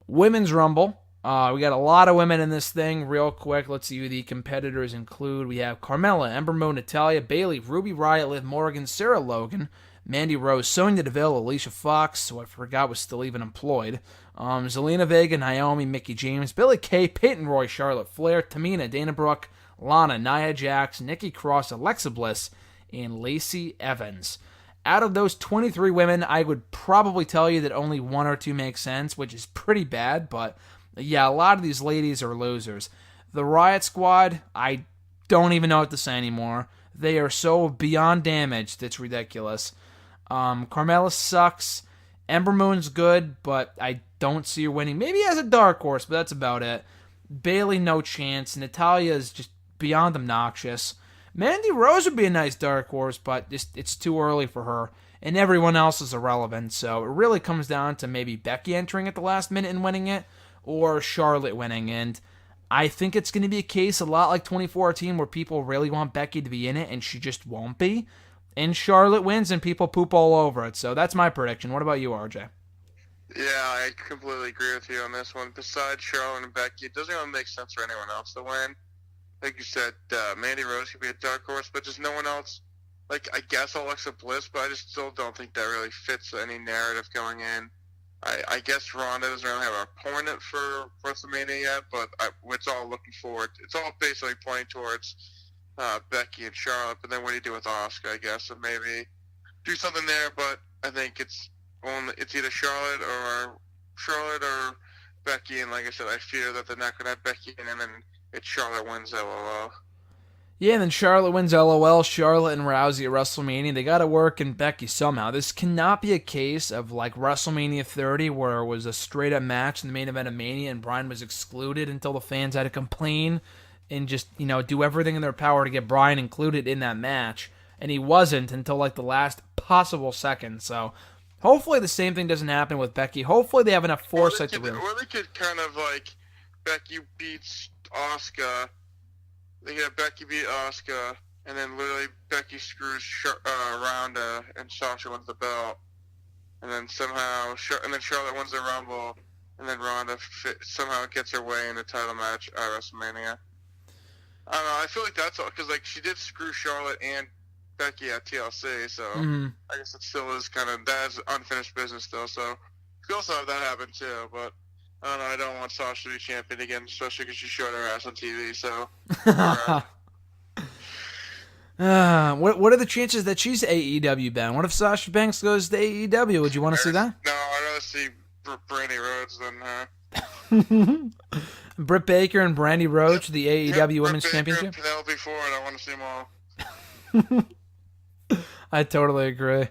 Women's Rumble. We got a lot of women in this thing. Real quick, let's see who the competitors include. We have Carmella, Ember Moon, Natalya, Bayley, Ruby Riott, Liv Morgan, Sarah Logan, Mandy Rose, Sonya Deville, Alicia Fox, who I forgot was still even employed, Zelina Vega, Naomi, Mickie James, Billie Kay, Peyton Royce, Charlotte Flair, Tamina, Dana Brooke, Lana, Nia Jax, Nikki Cross, Alexa Bliss, and Lacey Evans. Out of those 23 women, I would probably tell you that only one or two make sense, which is pretty bad, but yeah, a lot of these ladies are losers. The Riot Squad, I don't even know what to say anymore. They are so beyond damaged, it's ridiculous. Carmella sucks. Ember Moon's good, but I don't see her winning. Maybe as a dark horse, but that's about it. Bayley, no chance. Natalya is just beyond obnoxious. Mandy Rose would be a nice dark horse, but it's too early for her. And everyone else is irrelevant, so it really comes down to maybe Becky entering at the last minute and winning it, or Charlotte winning. And I think it's going to be a case a lot like 2014 where people really want Becky to be in it, and she just won't be. And Charlotte wins, and people poop all over it. So that's my prediction. What about you, RJ? Yeah, I completely agree with you on this one. Besides Charlotte and Becky, it doesn't really make sense for anyone else to win. Like you said, Mandy Rose could be a dark horse, but just no one else. Like, I guess Alexa Bliss, but I just still don't think that really fits any narrative going in. I guess Ronda doesn't really have an opponent for WrestleMania yet, but it's all looking forward. It's all basically pointing towards Becky and Charlotte, but then what do you do with Asuka, I guess, and maybe do something there, but I think it's either Charlotte or Becky, and like I said, I fear that they're not going to have Becky in, and then it's Charlotte wins LOL. Yeah, and then Charlotte wins LOL. Charlotte and Rousey at WrestleMania. They got to work in Becky somehow. This cannot be a case of like WrestleMania 30 where it was a straight-up match in the main event of Mania and Bryan was excluded until the fans had to complain and just, do everything in their power to get Bryan included in that match. And he wasn't until like the last possible second. So hopefully the same thing doesn't happen with Becky. Hopefully they have enough foresight to win. Or they could kind of like Becky beats Asuka. They get Becky beat Asuka, and then literally Becky screws Ronda, and Sasha wins the belt. And then Charlotte wins the Rumble, and then Ronda somehow gets her way in the title match at WrestleMania. I don't know. I feel like that's all because like she did screw Charlotte and Becky at TLC, so I guess it still is that is unfinished business still. So you could also have that happen too, but. I don't know, I don't want Sasha to be champion again, especially because she showed her ass on TV, so... What are the chances that she's AEW bound? What if Sasha Banks goes to AEW? Would you want to see that? No, I'd rather see Brandy Rhodes than her. Britt Baker and Brandy Rhodes, the AEW Women's Championship? Penelope Ford, I want to see them all. I totally agree.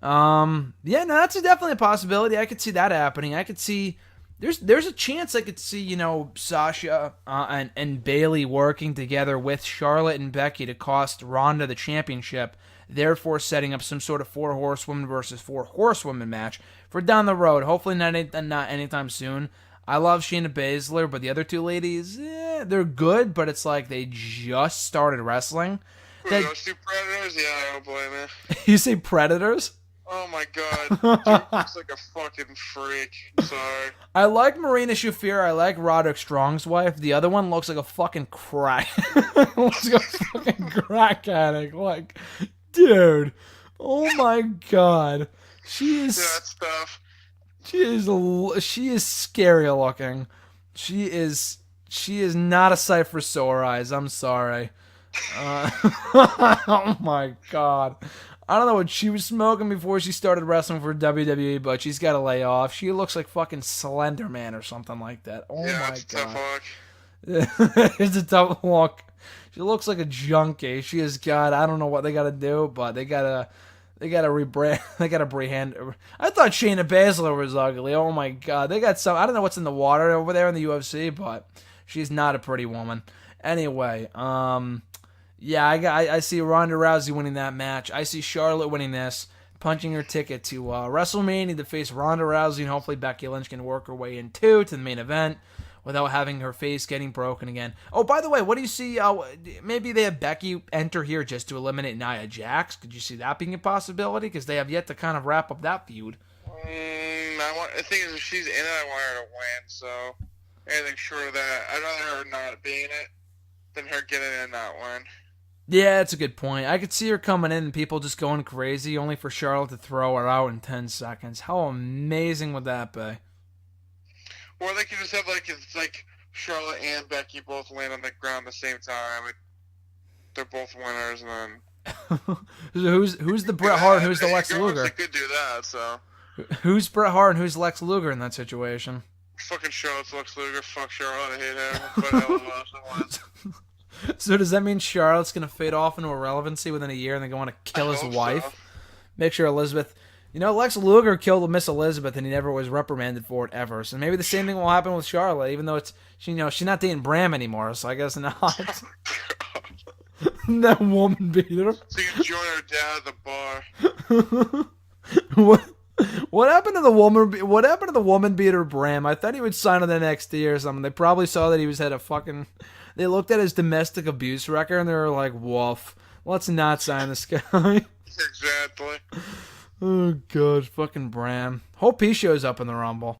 Yeah, no, that's definitely a possibility. I could see that happening. I could see... There's a chance I could see, Sasha and Bayley working together with Charlotte and Becky to cost Ronda the championship, therefore setting up some sort of 4 horsewomen versus 4 horsewomen match for down the road. Hopefully not anytime soon. I love Shayna Baszler, but the other two ladies, they're good, but it's like they just started wrestling. Those two Predators? Yeah, I don't blame you. You say Predators? Oh my god, dude looks like a fucking freak. Sorry. I like Marina Shafir. I like Roderick Strong's wife. The other one looks like a fucking crack. Looks like a fucking crack addict. Like, dude. Oh my god. She is. That stuff. She is scary looking. She is not a sight for sore eyes. I'm sorry. Oh my god. I don't know what she was smoking before she started wrestling for WWE, but she's got to lay off. She looks like fucking Slender Man or something like that. Oh yeah, my it's god. A tough look. It's a tough look. She looks like a junkie. She has got, I don't know what they got to do, but they got to rebrand. They got to brand. I thought Shayna Baszler was ugly. Oh my god. They got some, I don't know what's in the water over there in the UFC, but she's not a pretty woman. Anyway, yeah, I see Ronda Rousey winning that match. I see Charlotte winning this, punching her ticket to WrestleMania to face Ronda Rousey, and hopefully Becky Lynch can work her way in to the main event without having her face getting broken again. Oh, by the way, what do you see? Maybe they have Becky enter here just to eliminate Nia Jax. Could you see that being a possibility? Because they have yet to kind of wrap up that feud. The thing is, if she's in it, I want her to win. So anything short of that, I'd rather her not being it than her getting in and not win. Yeah, that's a good point. I could see her coming in and people just going crazy, only for Charlotte to throw her out in 10 seconds. How amazing would that be? Or they could just have it's like Charlotte and Becky both land on the ground at the same time. They're both winners, and then who's the Bret Hart and who's the Lex Luger? They could do that. So who's Bret Hart and who's Lex Luger in that situation? Fucking Charlotte's Lex Luger. Fuck Charlotte. I hate her. But hell of a So does that mean Charlotte's gonna fade off into irrelevancy within a year and they're going to kill his wife? So. Make sure Elizabeth. Lex Luger killed Miss Elizabeth and he never was reprimanded for it ever. So maybe the same thing will happen with Charlotte, even though she's not dating Bram anymore. So I guess not. That woman beater. So you can join her dad at the bar. What happened to the woman? What happened to the woman beater Bram? I thought he would sign on the NXT or something. They probably saw that he had a fucking. They looked at his domestic abuse record and they were like, "Woof, let's not sign this guy." Exactly. Oh god, fucking Bram. Hope he shows up in the Rumble.